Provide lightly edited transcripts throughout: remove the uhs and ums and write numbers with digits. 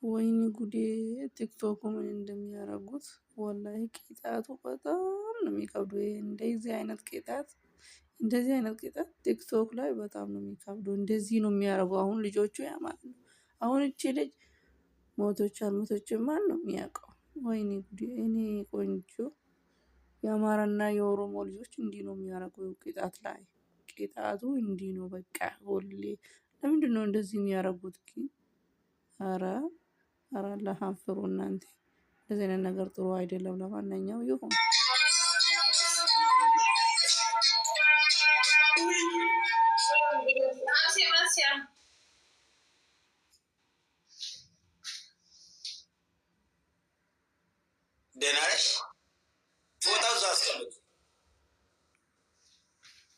ወይኔ ጉዴ! ቲክቶክ ምን እንደሚያደርጉት ወላሂ ቅጣቱ በጣም ነው የሚከብዱ። እንደዚህ አይነት ቅጣት ቲክቶክ ላይ በጣም ነው የሚከብዱ። እንደዚህ ነው የሚያደርጉ አሁን ልጆቹ ያማሉ። አሁን እቺ ልጅ ሞቶች አልሞቶችም ማን ነው የሚያውቀው? ወይኔ ጉዴ! እኔ ቆንጆ የአማራና የኦሮሞ ልጆች እንዲህ ነው የሚያደርጉ ቅጣት ላይ ቅጣቱ እንዲህ ነው በቃ ሁሌ። ለምንድነው እንደዚህ የሚያደርጉት ግን? ኧረ አላህን ፍሩ እናንተ። እንደዚህ አይነት ነገር ጥሩ አይደለም። ለማንኛውም ይሁን። ደህና ነሽ? ፎጣው እዛ አስቀምጥ።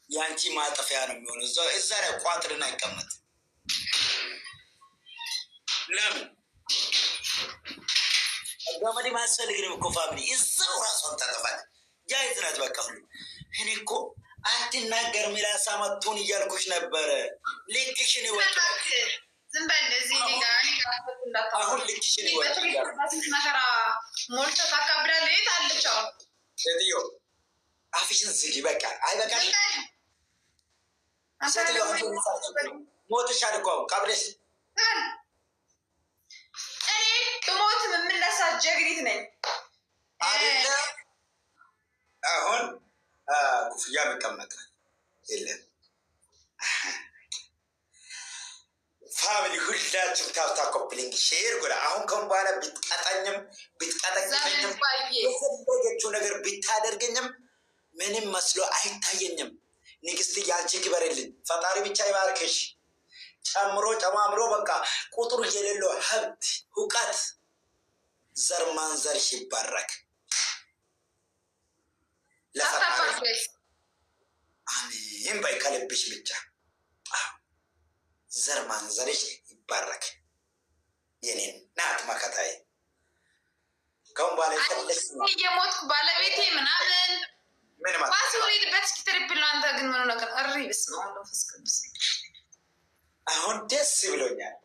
የአንቺ ማጠፊያ ነው የሚሆነው። እዛ ላይ ቋጥርና ይቀመጥ። ለምን ገመድ ማያስፈልግንም እኮ ፋሚሊ እዛው ራሷን ታጠፋለች። ጃይዝ ናት በቃ ሁሉ። እኔ እኮ አትናገር ሚላሳ መቶን እያልኩሽ ነበረ። ልክሽን ይወጡ ዝም በል እዚህ አሁን ልክሽን ይወጡ መከራ ሞልቶ ታካብዳለህ። የት አለች አሁን ሴትዮ? አፍሽን ዝጊ በቃ። አይበቃሽ? ሴትዮ ሞትሻል እኮ ቀብለሽ። እኔ ብሞት የምነሳ ጀግኒት ነኝ አይደለ? አሁን ኩፍያ መቀመጣል የለም። ፋሚሊ ሁላችሁም ታብታ ኮፕሊንግ ሼር ጎዳ። አሁን ከም በኋላ ብትቀጣኝም ብትቀጠቅጠኝም የፈለገችው ነገር ብታደርገኝም ምንም መስሎ አይታየኝም። ንግስት ያንቺ ክበርልኝ። ፈጣሪ ብቻ ይባርክሽ። ጨምሮ ጨማምሮ በቃ ቁጥሩ የሌለው ሀብት እውቀት ዘር ማንዘርሽ ይባረክ። አሜን በይ ከልብሽ ብቻ ዘር ማንዘርሽ ይባረክ። የኔ ናት መከታዬ። ከሁን በኋላ የሞትኩ ባለቤቴ ምናምን ምን ማለት ባሲወሪድበት እስኪ ትሪፕል ነው። አንተ ግን ምን ነገር እሪ በስመ አብ ወመንፈስ ቅዱስ። አሁን ደስ ብሎኛል።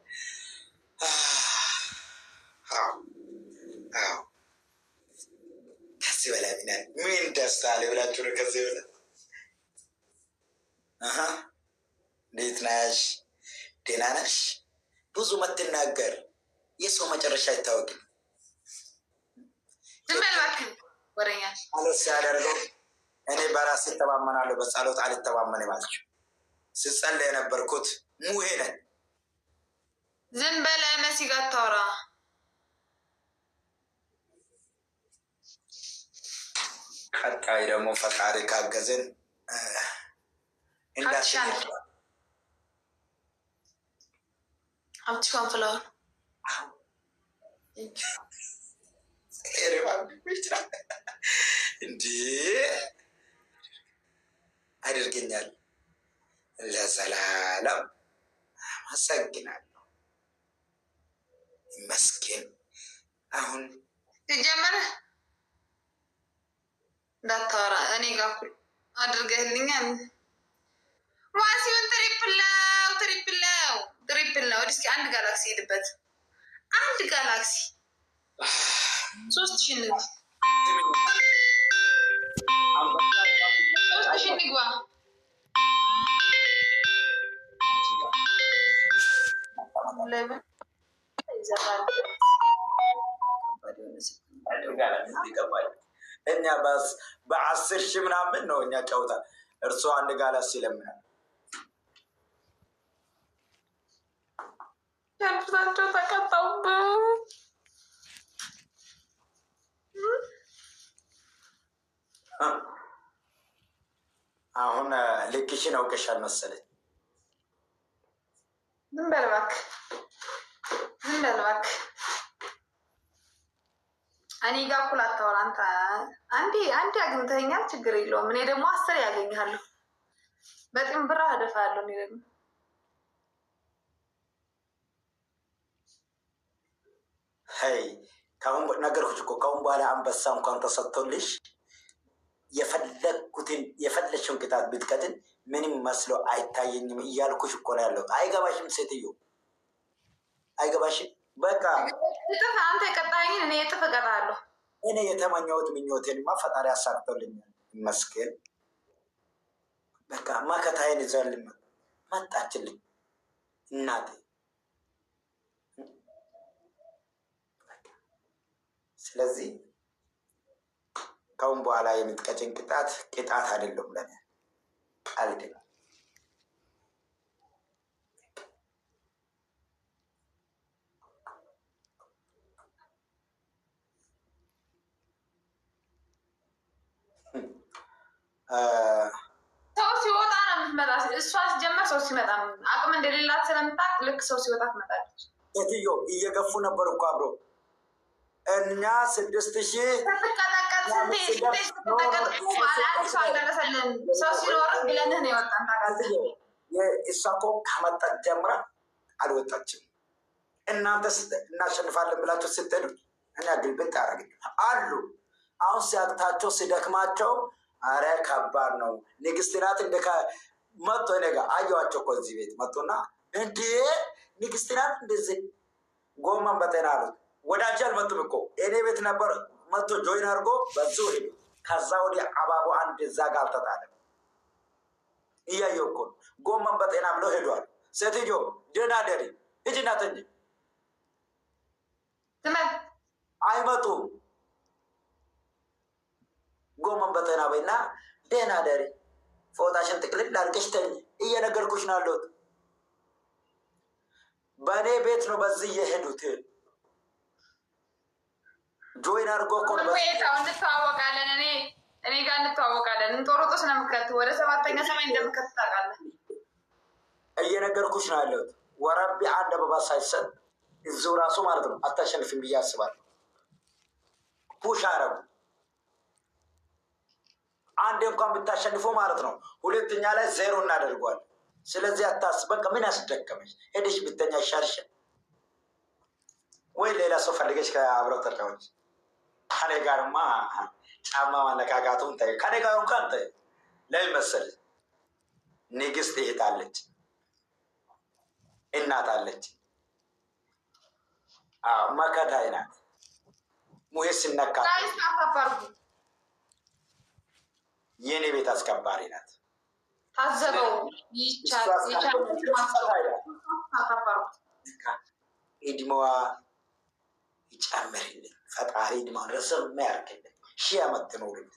ከዚህ በላይ ምን ደስታ አለ ብላችሁ ነው? ከዚህ በላይ እንዴት ነሽ? ደህና ነሽ? ብዙ መትናገር የሰው መጨረሻ አይታወቅም። ዝም በል እባክህ ወሬኛ አለስ ያደርገው። እኔ በራሴ እተማመናለሁ፣ በጸሎት አልተማመንም አልኩኝ። ስጸልይ የነበርኩት ሙሄ ነኝ። ዝም በል መሲ ጋር አታውራ። ቀጣይ ደግሞ ፈጣሪ ካገዘን አብትሽን ፍላወር እንዲህ አድርገኛል። ለዘላለም አመሰግናለሁ። ይመስገን። አሁን ሲጀመር እንዳታወራ እኔ ጋር እኩል አድርገህልኛል። ዋሲውን ትሪፕል ነው። እስኪ አንድ ጋላክሲ ሄድበት። አንድ ጋላክሲ 3000 ንግባ። 3000 ንግባ። እኛ በ10 ሺህ ምናምን ነው እኛ ጨውታ። እርሶ አንድ ጋላክሲ ይለምናል። ያልፍታቸው ተቀጣውብን። አሁን ልክሽን አውቀሻል መሰለኝ። ዝም በል እባክህ፣ ዝም በል እባክህ። እኔ ጋር እኩል አታወራ አንተ። አንዴ አግኝተኸኛል፣ ችግር የለውም። እኔ ደግሞ 10 ያገኝሃለሁ። በጣም ብራ አደፋለሁ። እኔ ደግሞ ሄይ ካሁን ነገርኩሽ እኮ ካሁን በኋላ አንበሳ እንኳን ተሰጥቶልሽ የፈለግሽውን ቅጣት ብትቀጥል ምንም መስሎ አይታየኝም እያልኩሽ እኮ ነው ያለው። አይገባሽም ሴትዮ፣ አይገባሽም። በቃ እጥፍ አንተ የቀጣኸኝን እኔ እጥፍ እቀጣለሁ። እኔ የተመኘሁት ምኞቴንማ ፈጣሪ አሳክቶልኛል ይመስገን። በቃ መከታዬን ይዘልኝ መጣችልኝ እናቴ። ስለዚህ ከአሁን በኋላ የምትቀጭን ቅጣት አይደለም ለኔ ቀልድ ነው። ሰው ሲወጣ ነው የምትመጣ። እሷ ሲጀመር ሰው ሲመጣ አቅም እንደሌላት ስለምታውቅ ልክ ሰው ሲወጣ ትመጣለች። ሴትዮ እየገፉ ነበር እኮ አብሮ እኛ 6000 ስትቀጠቀጥ አዲሱ አልደረሰልን። ሰው ሲኖርህ ብለንህ ነው የወጣን። ታውቃለህ እሷ እኮ ከመጣች ጀምራ አልወጣችም። እናንተ እናሸንፋለን ብላችሁ ስትሄዱ እኛ ግልብጥ ያደረግ አሉ። አሁን ሲያቅታቸው ሲደክማቸው አረ ከባድ ነው። ንግስት ናት እንደ መጥቶ እኔ ጋር አየኋቸው እኮ እዚህ ቤት መጡና እንዴ ንግስት ናት እንደዚህ ጎመን በጤና አሉት። ወዳጅ አልመጡም እኮ እኔ ቤት ነበር መጥቶ ጆይን አድርጎ በዙ ሄዱ። ከዛ ወዲህ አባቡ አንድ እዛ ጋር አልተጣለም። እያየው እኮ ጎመን በጤና ብለው ሄዷል። ሴትዮ ደህና ደሪ ሂጂና ተኝ። አይመጡም። ጎመን በጤና በይና ደህና ደሪ ፎጣሽን ጥቅልል አድርገሽ ተኝ። እየነገርኩሽ ነው ያለሁት። በእኔ ቤት ነው በዚህ እየሄዱት ጆይን አድርጎ እኮ እንተዋወቃለን። እኔ ጋር እንተዋወቃለን። እንጦሮጦስ ነው የምከት ወደ 7ኛ ሰማይ እንደምከት ታውቃለህ። እየነገርኩሽ ነው ያለሁት። ወረቢ አንድ አበባ ሳይሰጥ እዚሁ ራሱ ማለት ነው አታሸንፍም ብዬ አስባለሁ። ፑሽ አረጉ። አንድ እንኳን ብታሸንፎ ማለት ነው ሁለተኛ ላይ 0 እናደርገዋለን። ስለዚህ አታስብ። በቃ ምን ያስደከመች ሄደሽ ብተኛ ይሻልሽ ወይ ሌላ ሰው ፈልገሽ ከአብረው ተጫወች። ከኔ ጋርማ ጫማ ማነካካቱን ታይ። ከኔ ጋር እንኳን ታይ። ለምን መሰለሽ ንግስት እህት አለች፣ እናት አለች። መከታዬ ናት። ሙሄ ሲነካ የኔ ቤት አስከባሪ ናት። ታዘበው እድሜዋ ይጨምርልን ፈጣሪ። እድሜዋን ረዘም ያርግልን፣ 1000 ዓመት ትኖርልን።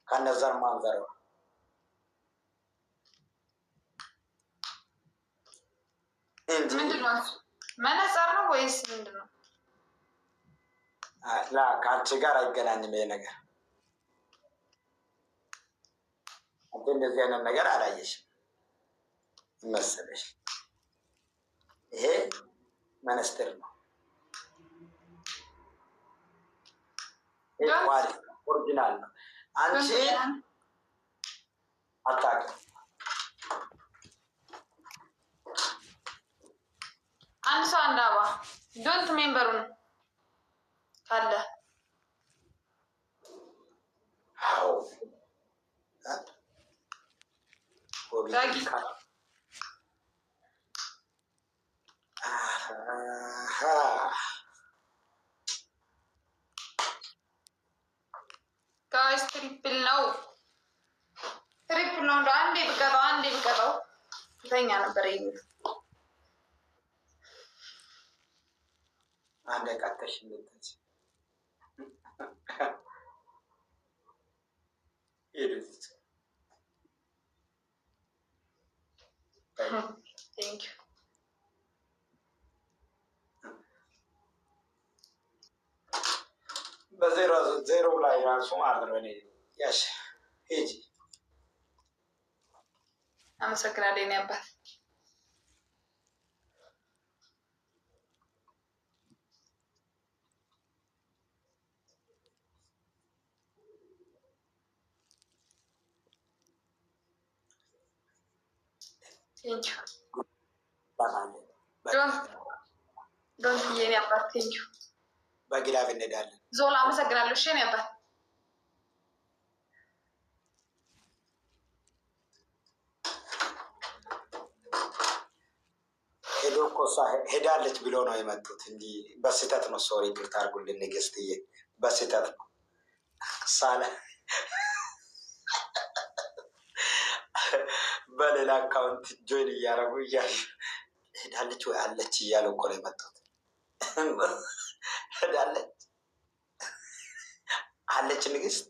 ከነዘር ማንዘረዋ ምንድነው? መነጽር ነው ወይስ ምንድነው? ከአንቺ ጋር አይገናኝም ይሄ ነገር። አንተ እንደዚህ አይነት ነገር አላየሽም መሰለሽ። ይሄ መነጽር ነው። ኦሪጂናል ነው። አንቺ አታውቅም። አንድ ሰው አንድ አባ ዶንት ሜምበሩን ካለ ጋይስ ትሪፕል ነው። እንደ አንዴ ብቀጣው ተኛ ነበር። አንድ ቀጥሽ እንደዚህ ቴንክ ዩ በዜሮ ላይ ራሱ ማለት ነው። እኔ ያሽ ሂጂ አመሰግናለሁ። የእኔ አባት ቴንክ ዩ ዶንት የእኔ አባት ቴንክ ዩ። በግላፍ እንሄዳለን። ዞላ አመሰግናለሁ። እሺ የእኔ አባት ሄዶ እኮ እሷ ሄዳለች ብሎ ነው የመጡት እንጂ በስህተት ነው። ሶሪ ይቅርታ አድርጉልን ንግስትዬ፣ በስህተት ነው ሳለ በሌላ አካውንት ጆይን እያደረጉ እያዩ ሄዳለች ወይ አለች እያሉ እኮ ነው የመጡት። ሄዳለች አለች ንግስት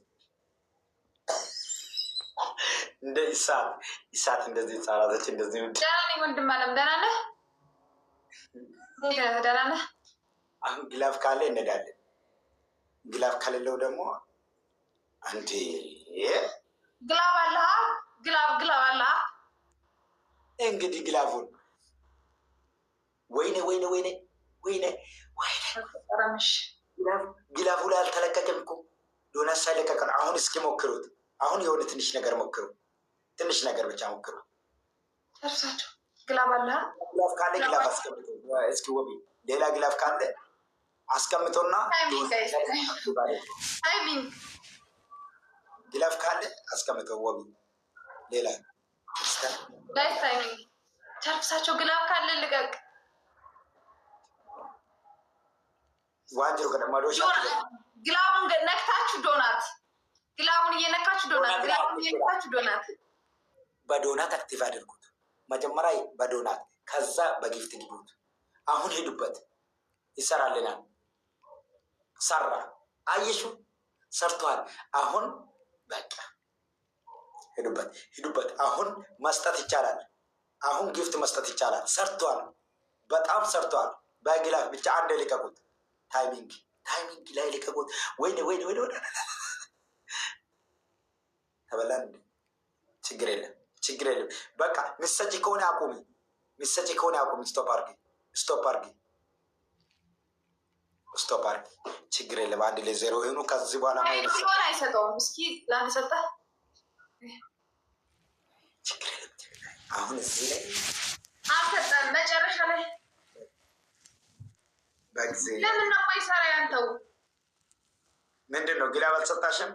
እንደ ኢሳት እንደዚህ ህጻናቶች እንደዚህ ደህና ነኝ ወንድም አለም። ደህና ነህ? ደህና ነህ? አሁን ግላፍ ካለ እንሄዳለን። ግላፍ ከሌለው ደግሞ አንቺ ግላብ አለ ግላብ አለ። እንግዲህ ግላፉን ወይኔ ወይኔ ወይኔ ወይኔ ረምሽ ግላፉ ላይ አልተለቀቀም እኮ ዶናት ሳይለቀቅ ነው። አሁን እስኪ ሞክሩት። አሁን የሆነ ትንሽ ነገር ሞክሩ። ትንሽ ነገር ብቻ ሞክሩ። እርሳቸው ግላብ አለ። ግላፍ ካለ ግላፍ አስቀምጦ እስኪ ወቢ ሌላ ግላፍ ካለ አስቀምጦና ግላፍ ካለ አስቀምጦ ወቢ ሌላ ቸርፍሳቸው ግላብ ካለ ልቀቅ። ዋንጀሮ ከደማዶች ግላቡን ነክታችሁ ዶናት ግላቡን እየነካችሁ ዶናት ግላቡን እየነካችሁ ዶናት በዶናት አክቲቭ አድርጉት። መጀመሪያ በዶናት ከዛ በጊፍት ግቡት። አሁን ሄዱበት ይሰራልናል። ሰራ አየሹ ሰርቷል። አሁን በቃ ሄዱበት። አሁን መስጠት ይቻላል። አሁን ጊፍት መስጠት ይቻላል። ሰርቷል። በጣም ሰርቷል። በግላፍ ብቻ አንድ ልቀቁት። ታይሚንግ ላይ ልቀቁት። ወይኔ ተበላን። ችግር የለም። በቃ ምሰጪ ከሆነ አቁሚ። ስቶፕ አርጊ። ችግር የለም። አንድ ላይ ዜሮ ይሆኑ። ከዚህ በኋላ ሆን አይሰጠውም። እስኪ ለአንድ ሰጠ። ችግር የለም። አሁን እዚህ ላይ አልሰጠም። መጨረሻ ላይ በጊዜ ለምን ነው የማይሰራ? ያንተው ምንድን ነው? ግላብ አልሰጣሽም?